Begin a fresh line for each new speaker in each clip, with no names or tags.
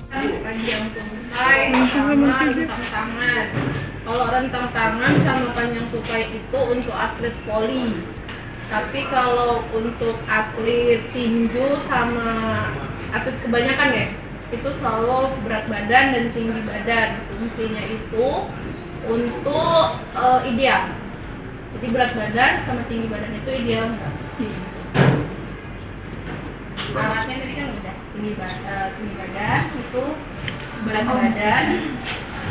Panjang tungkai sama rentang tangan. Kalau rentang tangan sama panjang tungkai itu untuk atlet voli. Tapi kalau untuk atlet tinju sama atlet kebanyakan ya, itu selalu berat badan dan tinggi badan. Fungsinya itu untuk ideal. Jadi berat badan sama tinggi badan itu ideal. Alatnya tadi kan udah tinggi badan itu berat badan,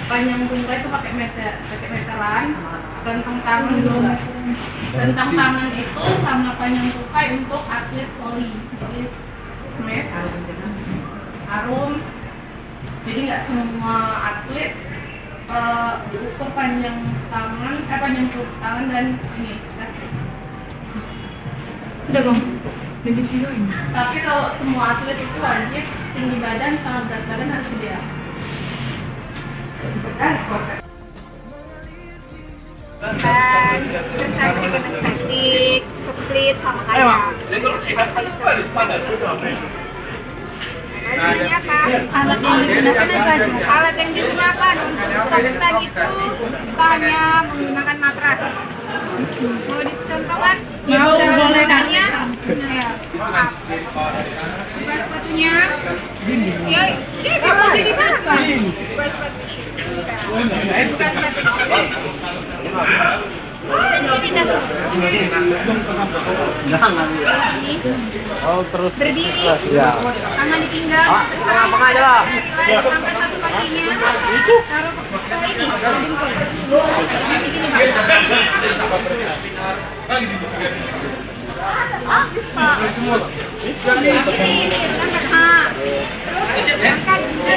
panjang tungkai itu pakai meteran, rentang tangan juga. Rentang tangan itu sama panjang tungkai untuk atlet voli. Jadi smash, arum. Jadi nggak semua atlet ukur panjang tangan dan ini.
Udah bang, udah di videoin.
Tapi kalau semua atlet itu wajib tinggi badan sama berat badan harus ideal.
Terus aksi kinestetik, split sama kayak. Ini apa?
Alat yang digunakan apa aja?
Alat yang digunakan untuk stand itu kita hanya menggunakan matras. Mau dicontohkan?
Mau, boleh.
Dalamnya, ya. Buka sepatunya. Ya, ini kalau di sana kan? Buka sepatu. Buka sepatu.
Oh terus
Berdiri,
ya.
tangan di pinggang, angkat satu kakinya, taruh ke ini, ke dengkul. Nanti gini Pak. Ini, angkat terus angkat juga.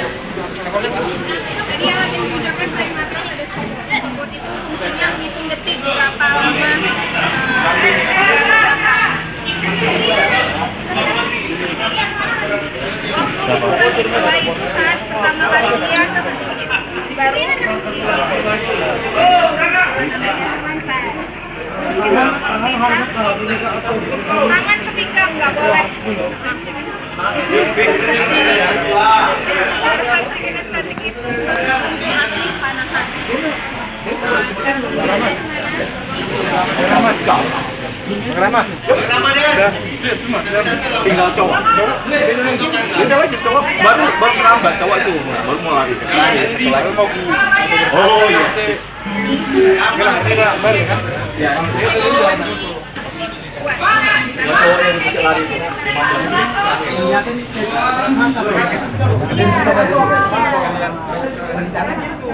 Jadi alat yang digunakan selain matras ada spot itu fungsinya menghitung detik berapa lama mulai saat pertama kali dia baru tangan sepinggang nggak boleh. Kinestetik itu untuk atlet panahan.
Pengeramah. Tinggal cowok. Cowok baru terlambat cowok itu baru mau lari. Selain mau oh iya. Kira baru kan? Ya. Cowok yang bisa lari itu.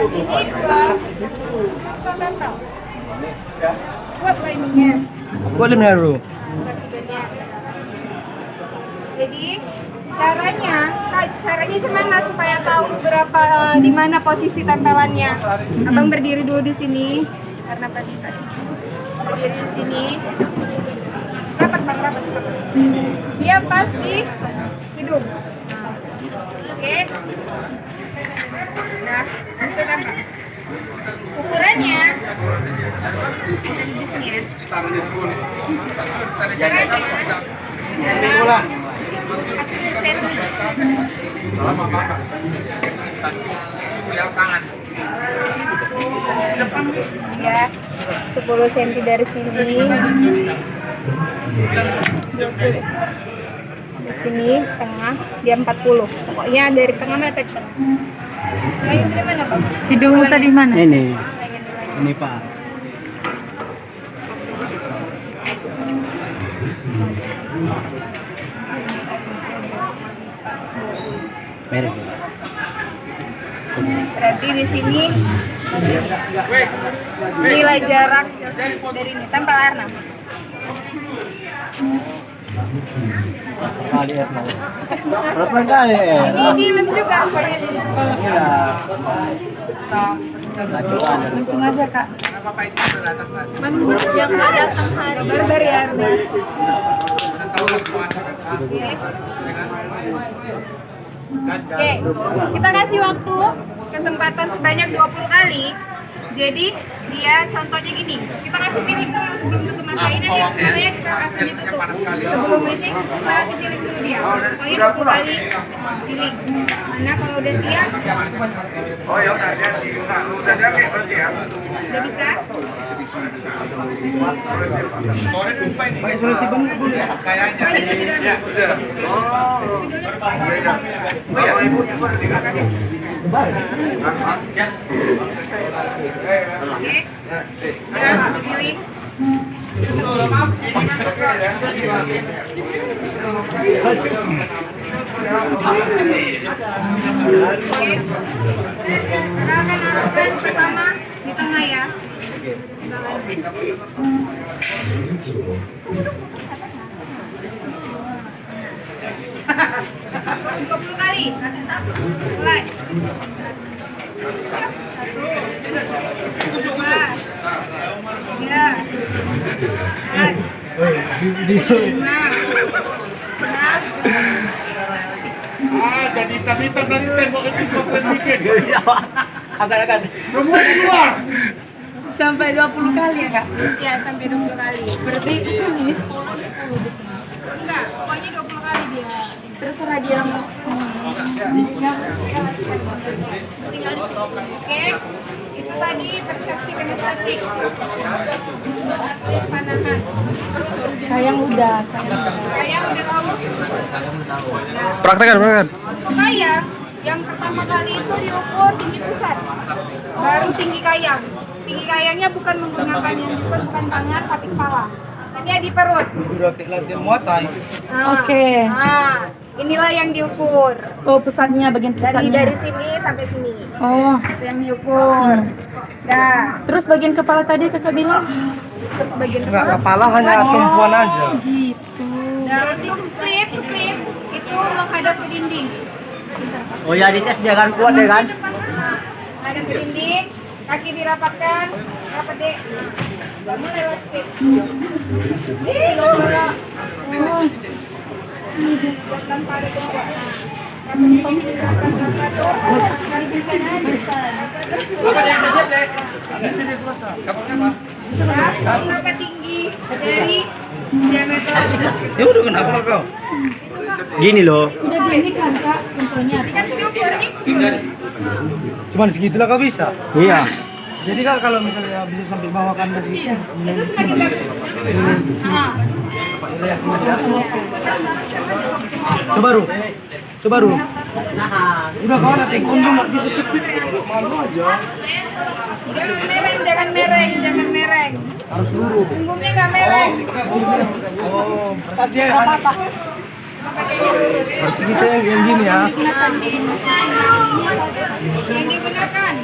Ini dua. Buat lainnya.
Boleh menaruh.
Jadi caranya gimana supaya tahu berapa di mana posisi tempelannya? Abang berdiri dulu di sini karena tadi berdiri di sini. Rapat bang, rapat. Dia pas di hidung. Oke. Nah, itu kan Bang. Ukurannya ada di sini ya. Ukurannya adalah 40 cm. Ya, 10 cm dari sini. Di sini tengah, dia 40. Pokoknya dari tengah mana tadi tengah. Lain dari mana Pak?
Hidung tadi mana?
Ini Pak. Merah.
Berarti di sini nilai jarak dari ini tempel air 6.
Kali ya. Berapa kali ya?
Ini dilem juga saya.
Iya.
Langsung aja kak.
Yang nggak datang hari barbar ya Arbis. Oke, kita kasih waktu kesempatan sebanyak 20 kali. Jadi dia contohnya gini, kita kasih piring dulu sebelum tutup mata ini dia katanya kita kasih ditutup sebelum ini kita kasih piring dulu dia pokoknya 20 kali piring. Nah kalau udah siap udah bisa oke, udah dipilih. Oke, kita akan naruhkan pertama di tengah ya. Terus 20 kali. Mulai. Siap. 1, 2, 3, 4, 5, 6,
jadi hitam-hitam dari tembok itu bukan bikin.
Agak-agak.
Semua keluar.
Sampai 20 kali ya, Kak?
ya sampai 20 kali.
Berarti ini 10 gitu.
Enggak, pokoknya 20 kali dia.
Terserah dia mau.
Tinggal oke, itu tadi persepsi kinestetik untuk atlet panahan.
Sayang udah.
Kayang udah tahu? Nah,
Praktekan.
untuk kayang, yang pertama kali itu diukur tinggi pusat, baru tinggi kayang. Tinggi kayangnya bukan menggunakan yang diukur bukan tangan tapi kepala. Hanya di perut.
Udah latihan muatai.
Oke.
Nah, inilah yang diukur.
Oh, pusatnya bagian pusatnya.
Dari sini sampai sini.
Oh.
Itu yang diukur. Nah,
Terus bagian kepala tadi Kakak bilang?
bagian
Enggak,
kepala.
kepala hanya tumpuan aja.
Gitu.
Nah, untuk split itu menghadap ke dinding.
Oh ya, dites jangan kuat deh kan?
Nah, menghadap ke dinding, kaki dirapatkan, rapat deh. Nah, mulai lah split. Siapkan pada kedua. Berapa tinggi dari diameter?
Ya udah kenapa lah kau? Gini loh.
Udah gini kan, Kak, contohnya.
Ini kan diukur nih, ukur.
Cuman segitulah kau bisa. Iya. Jadi kak kalau misalnya bisa sampai bawah kan segitu.
Itu semakin bagus. Nah,
Coba ru. Udah kau nanti kunjung nggak bisa sepit. Malu aja.
jangan mereng.
Harus lurus.
Punggungnya nggak mereng, lurus.
Oh, dia apa?
Pakainya lurus.
Berarti kita yang gini ya.
Yang digunakan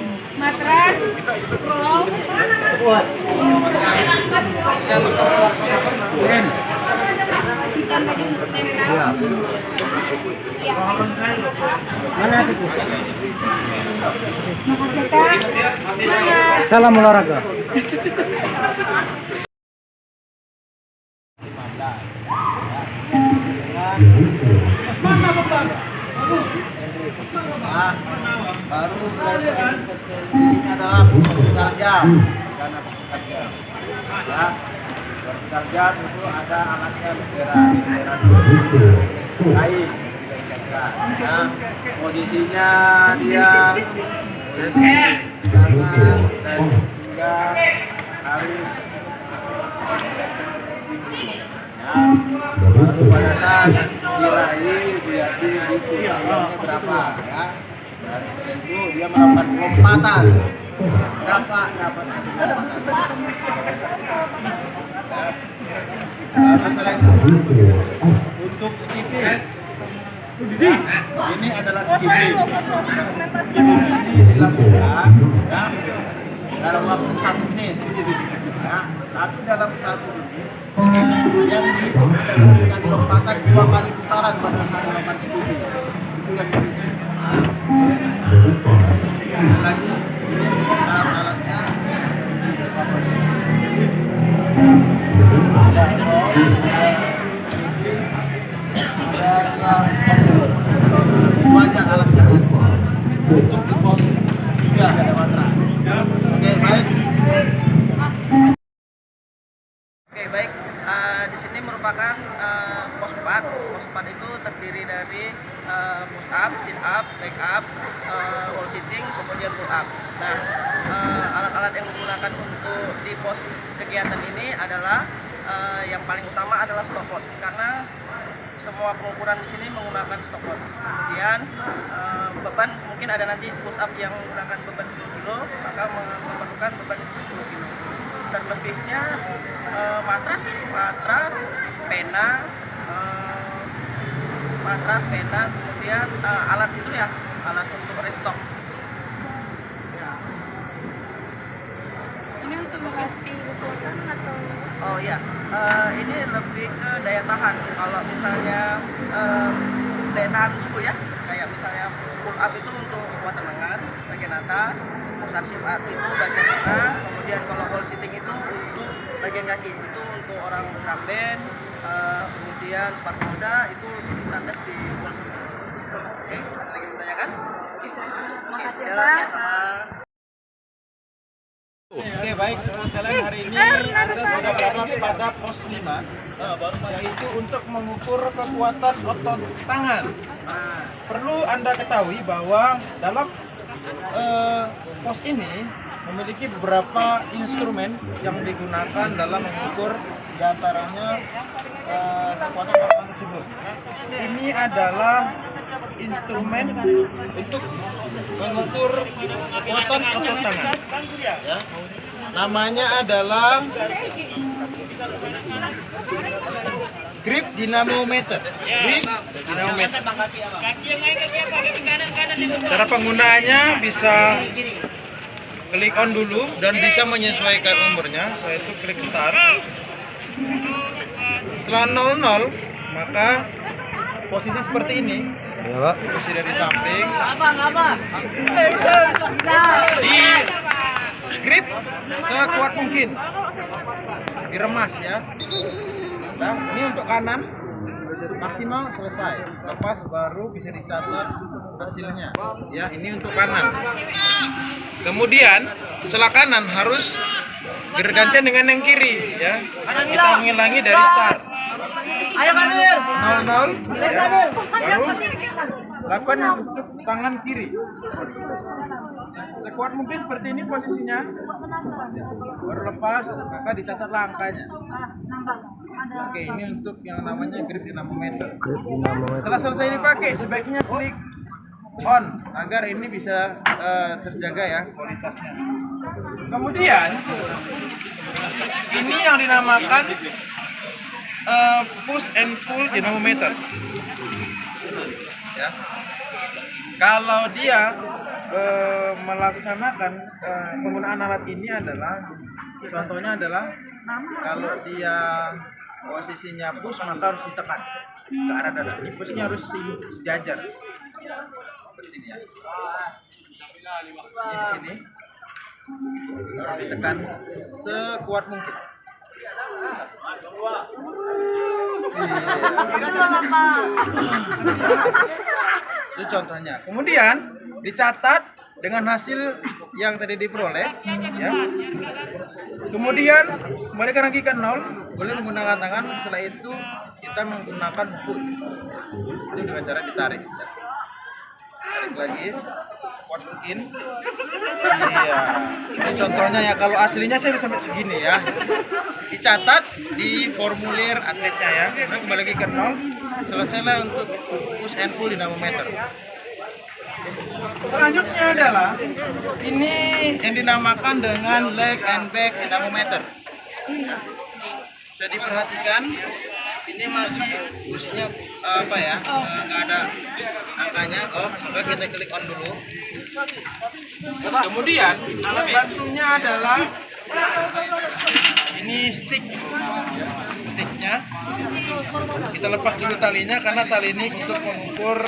matras, roll, pastikan tadi untuk nempel. Iya.
Mana itu?
Makasih Kak. Semangat.
Salam olahraga. Baru setelah ini adalah vertikal jam karena vertikal jam ya vertikal jam itu ada alatnya bendera kain ya posisinya dia tangan dan hingga harus ya baru pada saat diraih dia tingginya berapa ya. Dan setelah itu dia melakukan lompatan. Berapa sahabat hasil lompatan? Lalu setelah itu untuk skipping. Ya, ini adalah skipping. Skipping ini dilakukan ya, dalam waktu 1 menit. Ya, tapi dalam 1 menit yang dihitung adalah sekali lompatan 2 kali putaran pada saat melakukan skipping. Itu yang dihitung. Lagi ini alat-alatnya ada banyak alatnya kan untuk juga ada mantra. Oke baik.
pos 4 itu terdiri dari push up, sit up, back up, wall sitting, kemudian pull up. Nah, alat-alat yang digunakan untuk di pos kegiatan ini adalah yang paling utama adalah stopwatch, karena semua pengukuran di sini menggunakan stopwatch. Kemudian beban mungkin ada nanti push up yang menggunakan beban 10 kg, maka memerlukan beban 10 kg. Terlebihnya matras, pena, kemudian alat itu ya, alat untuk restock.
Ini untuk melatih kekuatan atau?
Oh iya, ini lebih ke daya tahan. Kalau misalnya daya tahan tubuh ya, kayak misalnya pull up itu untuk kekuatan lengan bagian atas, push up sit up itu bagian tengah, kemudian kalau wall sitting itu untuk bagian kaki, itu untuk orang drum band, kemudian sepatu roda itu ditandas di wall sitting. Oke, ada lagi bertanyakan?
Makasih
Ya,
Pak.
sama.
Oke, baik, semua sekalian, hari ini Anda sudah berada pada pos 5, yaitu untuk mengukur kekuatan otot tangan. Perlu Anda ketahui bahwa dalam pos ini memiliki beberapa instrumen yang digunakan dalam mengukur, diantaranya kekuatan otot tersebut. Ini adalah instrumen untuk mengukur kekuatan otot tangan. Ya. Namanya adalah grip dinamometer. Grip dinamometer. Cara penggunaannya bisa klik on dulu dan bisa menyesuaikan umurnya. Setelah itu klik start. Setelah 00 maka posisi seperti ini. Ya, Pak. Posisi dari samping. Di grip sekuat mungkin. Diremas ya. Nah, ini untuk kanan maksimal selesai. Lepas baru bisa dicatat hasilnya. Ya, ini untuk kanan. Kemudian setelah kanan harus bergantian dengan yang kiri ya. Kita mengulangi dari start. Ayo Kadir. 00 ya. Baru lakukan untuk tangan kiri. Sekuat mungkin seperti ini posisinya. Baru lepas, maka dicatat angkanya. Oke, ini untuk yang namanya grip dinamometer. Setelah selesai dipakai, sebaiknya klik on agar ini bisa terjaga ya kualitasnya. Kemudian ini yang dinamakan push and pull dinamometer. Ya. Kalau dia melaksanakan penggunaan alat ini adalah, contohnya adalah kalau dia posisinya push maka harus ditekan ke arah dada. Ini pushnya harus sejajar seperti ini ya. Ini di sini harus ditekan sekuat mungkin. Itu contohnya. Kemudian dicatat dengan hasil yang tadi diperoleh ya. Kemudian kembalikan lagi ke 0, boleh menggunakan tangan. Setelah itu kita menggunakan push. Itu dengan cara ditarik ya. Tarik lagi kuat mungkin. Iya. Ini contohnya ya, kalau aslinya saya sampai segini ya. Dicatat di formulir atletnya ya. Kemudian kembali lagi ke 0. Selesailah untuk push and pull dinamometer. Selanjutnya adalah ini yang dinamakan dengan leg and back dinamometer. Bisa diperhatikan, ini masih pushnya apa ya, nggak ada angkanya. Maka kita klik on dulu. Kemudian alat bantunya adalah ini sticknya. Kita lepas dulu talinya karena tali ini untuk mengukur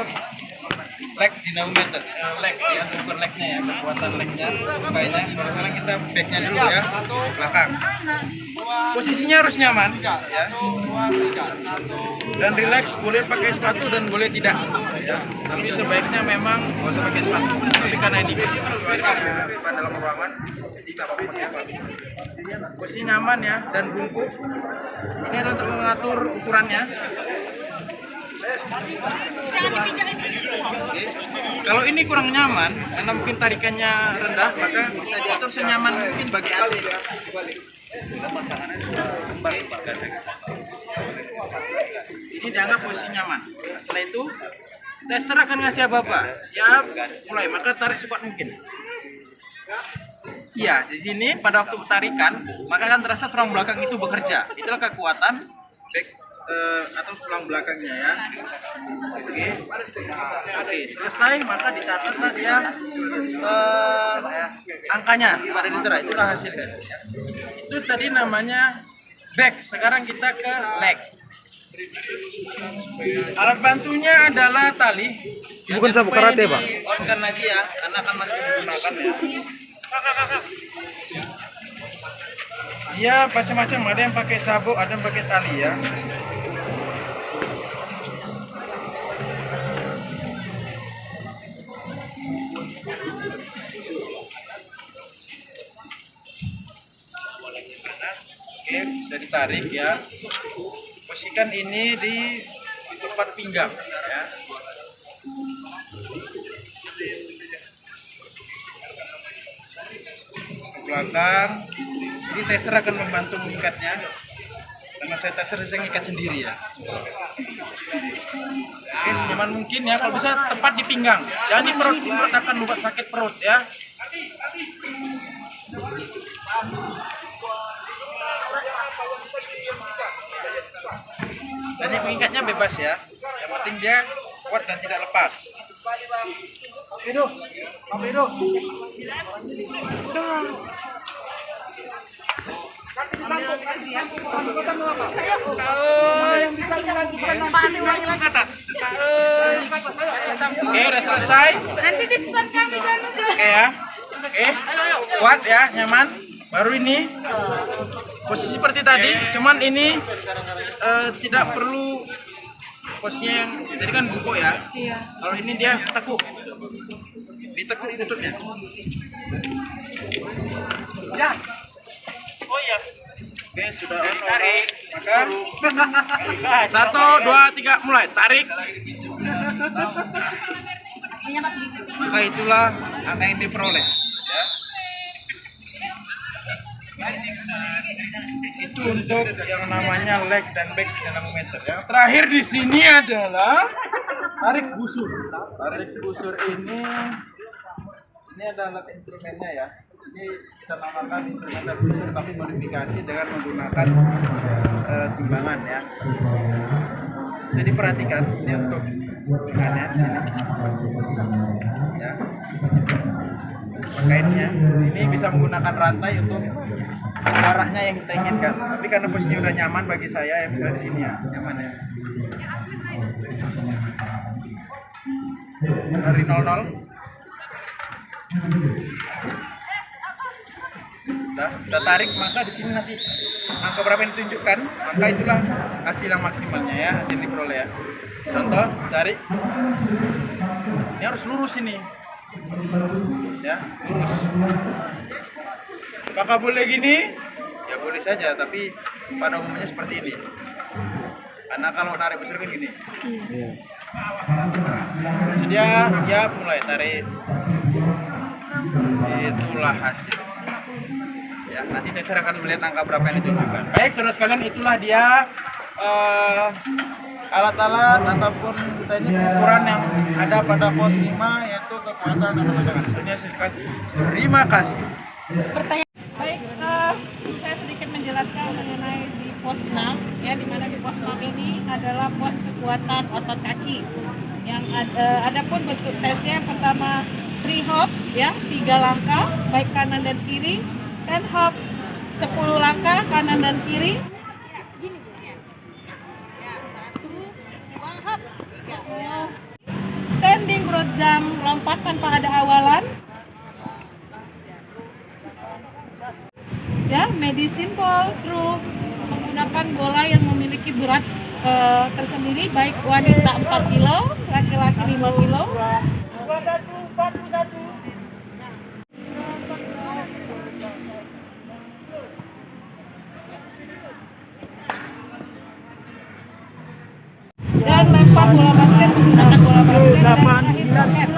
leg dinamometer, leg ya, ukur legnya ya, kekuatan legnya, supaya. Sekarang kita backnya dulu ya, belakang. Posisinya harus nyaman ya, dan relax. Boleh pakai sepatu dan boleh tidak ya, tapi sebaiknya memang nggak usah pakai sepatu. Tapi karena ini dalam ruangan, jadi nggak apa-apa pakai sepatu. Posisi nyaman ya, dan bungkuk ini adalah untuk mengatur ukurannya.
Jangan dipijak ini.
Kalau ini kurang nyaman, karena mungkin tarikannya rendah, maka bisa diatur senyaman mungkin bagi atlet. Ini dianggap posisi nyaman. Setelah itu, tester akan ngasih apa-apa. Siap, mulai. Maka tarik sekuat mungkin. Iya, di sini pada waktu tarikan, maka akan terasa tulang belakang itu bekerja. Itulah kekuatan back atau tulang belakangnya ya. Oke, selesai maka dicatatlah dia angkanya pada litera. Itulah hasilnya. Itu tadi namanya back. Sekarang kita ke leg. Alat bantunya adalah tali.
Bukan sabuk karate, Pak.
On-kan lagi ya, karena akan masih bisa digunakan ya. Iya, macam-macam. Ada yang pakai sabuk, ada yang pakai tali ya. Oke, bisa ditarik ya. Posisikan ini di tempat pinggang ya. Ke belakang. Jadi taser akan membantu mengikatnya. Karena saya taser saya ngikat sendiri ya. Oke, senyaman mungkin ya. Kalau bisa tepat di pinggang. Jangan di perut. Di perut akan membuat sakit perut ya. Tadi pengikatnya bebas ya. Yang penting dia kuat dan tidak lepas. Hidup. Hidup. Oke, udah selesai.
Nanti di spot kami jangan.
Oke ya. Oke. Kuat ya, nyaman. Baru ini posisi seperti tadi, cuman ini tidak perlu posisinya yang jadi kan bungkuk ya.
Iya.
Kalau ini dia tekuk, ditekuk tutupnya. Ya. Oh iya. Oke, sudah on tarik. Maka 1, 2, 3 mulai tarik. Maka itulah angka yang diperoleh. Ya. Itu untuk yang namanya leg dan back nanometer. Yang terakhir di sini adalah tarik busur. Tarik busur ini adalah alat instrumennya ya. Ini kita namakan instrumen tarik busur tapi modifikasi dengan menggunakan timbangan ya. Bisa diperhatikan ini untuk timbangannya di sini. Ya. Kainnya ini bisa menggunakan rantai untuk jaraknya yang kita inginkan. Tapi karena posisinya udah nyaman bagi saya, ya misalnya di sini ya, nyaman ya. Dari 00. Udah tarik, maka di sini nanti angka berapa yang ditunjukkan, maka itulah hasil yang maksimalnya ya, hasil yang diperoleh ya. Contoh, tarik. Ini harus lurus ini. Ya, lurus. Apakah boleh gini? Ya boleh saja, tapi pada umumnya seperti ini. Karena kalau narik busur kan gini. Sedia, siap, mulai tarik. Itulah hasil. Ya, nanti saya akan melihat angka berapa yang ditunjukkan. Baik, saudara sekalian, itulah dia alat-alat ataupun teknik ukuran yang ada pada pos 5, yaitu kekuatan dan tegangan. Sebenarnya saya sekali. Terima kasih.
Baik, saya sedikit menjelaskan mengenai di pos 6 ya, di mana di pos 6 ini adalah pos kekuatan otot kaki. Yang ada pun bentuk tesnya pertama free hop ya, 3 langkah baik kanan dan kiri, dan hop 10 langkah kanan dan kiri. Standing broad jump, lompat tanpa ada awalan. Ya, medicine ball through menggunakan bola yang memiliki berat tersendiri, baik wanita 4 kilo, laki-laki 5 kilo. 21. Dan lempar
papan bola basket menggunakan bola basket dan sahid soket.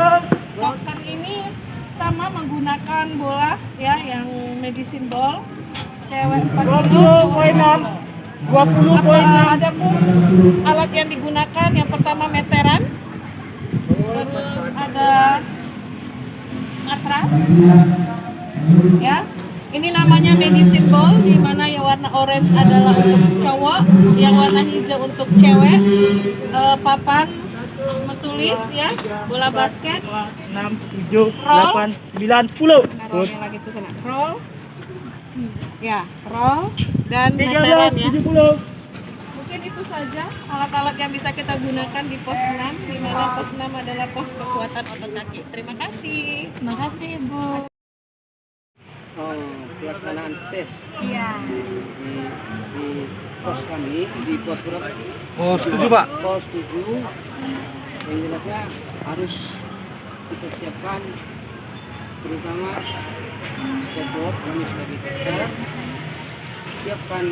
Sokan ini sama menggunakan bola ya yang medicine ball. Cewek 4 kilo, cowok 2 kilo. Adapun alat yang digunakan yang pertama meteran, terus ada matras, ya. Ini namanya medicine ball, di mana yang warna orange adalah untuk cowok, yang warna hijau untuk cewek. Papan menulis ya, bola basket,
6, 7, 8, 9, 10.
rollnya lagi tuh sana. Roll, ya, roll dan meteran ya.
70.
Mungkin itu saja alat-alat yang bisa kita gunakan di pos 6, di mana pos 6 adalah pos kekuatan otot kaki. Terima kasih.
Terima kasih, Bu.
Pelaksanaan tes
Iya.
di pos kami, di pos berapa?
Oh, setuju Pak.
Pos 7. Yang jelasnya harus kita siapkan terutama skateboard kami sebagai tester, siapkan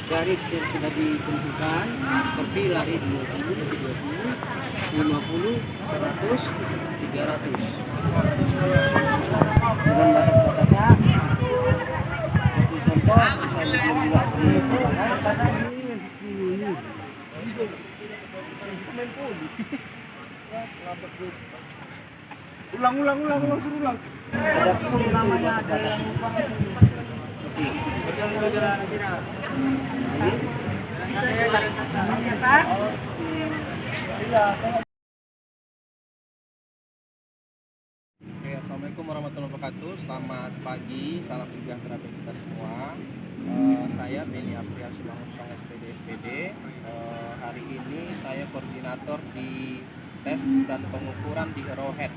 garis yang sudah ditentukan seperti lari 20, 20, 50, 100, 300 dengan batas-batasnya seperti contoh misalnya juga di
Ulang, suruh ulang.
ada pun namanya ada yang
Oke, assalamualaikum warahmatullahi wabarakatuh. Selamat pagi, salam sejahtera bagi kita semua. Saya Beni Aprian Simangunsong SPD. Hari ini saya koordinator di tes dan pengukuran di Arrowhead.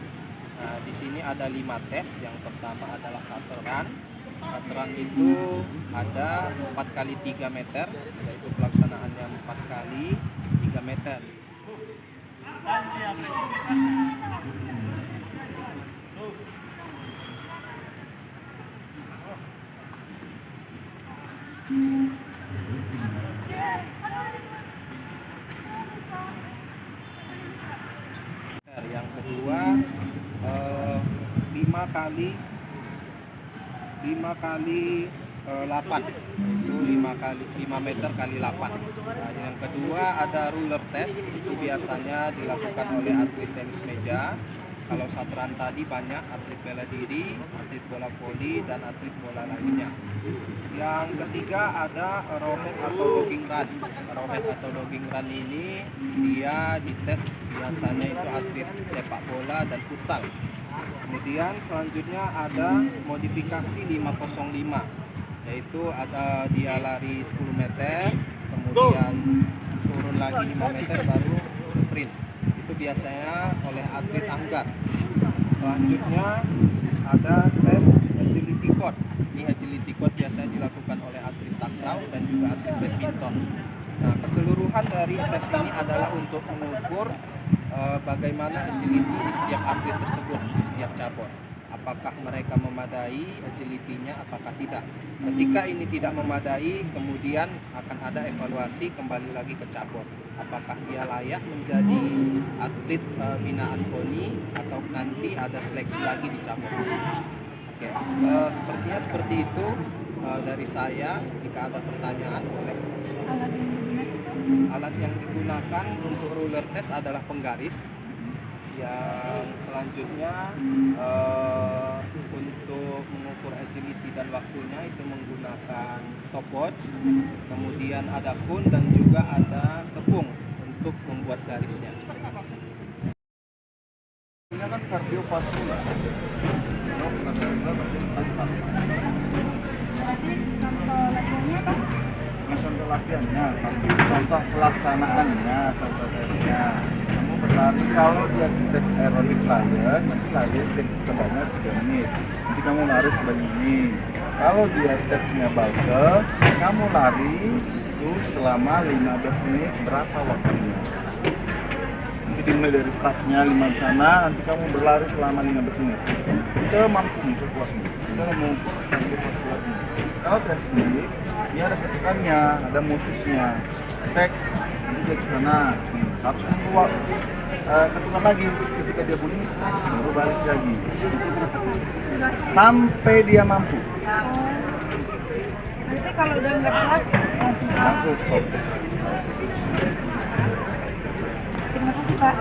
Di sini ada 5 tes. Yang pertama adalah shuttle-run. Shuttle-run itu ada 4 kali 3 meter, yaitu pelaksanaannya 4 kali 3 meter. Yang kedua 5 kali 8, itu 5 meter kali 8. Nah, yang kedua ada ruler test, itu biasanya dilakukan oleh atlet tenis meja. Kalau shuttle tadi banyak atlet bela diri, atlet bola voli, dan atlet bola lainnya. Yang ketiga ada arrowhead atau logging run. Arrowhead atau logging run ini dia dites biasanya itu atlet sepak bola dan futsal. Kemudian selanjutnya ada modifikasi 505, yaitu ada dia lari 10 meter, kemudian turun lagi 5 meter baru sprint. Itu biasanya oleh atlet anggar. Selanjutnya ada tes agility code. Ini agility code biasanya dilakukan oleh atlet takraw dan juga atlet badminton. Nah, keseluruhan dari tes ini adalah untuk mengukur bagaimana agility di setiap atlet tersebut, di setiap cabur. Apakah mereka memadai agility-nya, apakah tidak. Ketika ini tidak memadai, kemudian akan ada evaluasi kembali lagi ke cabur. Apakah dia layak menjadi atlet binaan KONI atau nanti ada seleksi lagi di cabur. Oke, sepertinya seperti itu dari saya. Jika ada pertanyaan boleh. Alat yang digunakan untuk ruler test adalah penggaris. Yang selanjutnya untuk mengukur agility dan waktunya itu menggunakan stopwatch. Kemudian ada kun dan juga ada tepung untuk membuat garisnya.
Ini kan kardiovaskular. Contoh latihannya, tapi contoh pelaksanaannya, contoh tesnya. Kamu berlari, kalau dia tes aerobic lion, nanti lari sebanyak 3 menit. Nanti kamu lari sebanyak ini. Kalau dia tesnya bulker, kamu lari itu selama 15 menit, berapa waktunya? Nanti dimulai dari startnya 5 di sana, nanti kamu berlari selama 15 menit. Semampumu, sekuatmu. Kita mau kardiovaskularnya. Kalau tes ini, dia ada ketekannya, ada musiknya, tek, nanti dia ke sana. harus nunggu ketukan lagi. Ketika dia bunyi baru balik lagi sampai dia mampu.
Nanti kalau udah nggak kuat
Langsung stop.
Terima kasih Pak.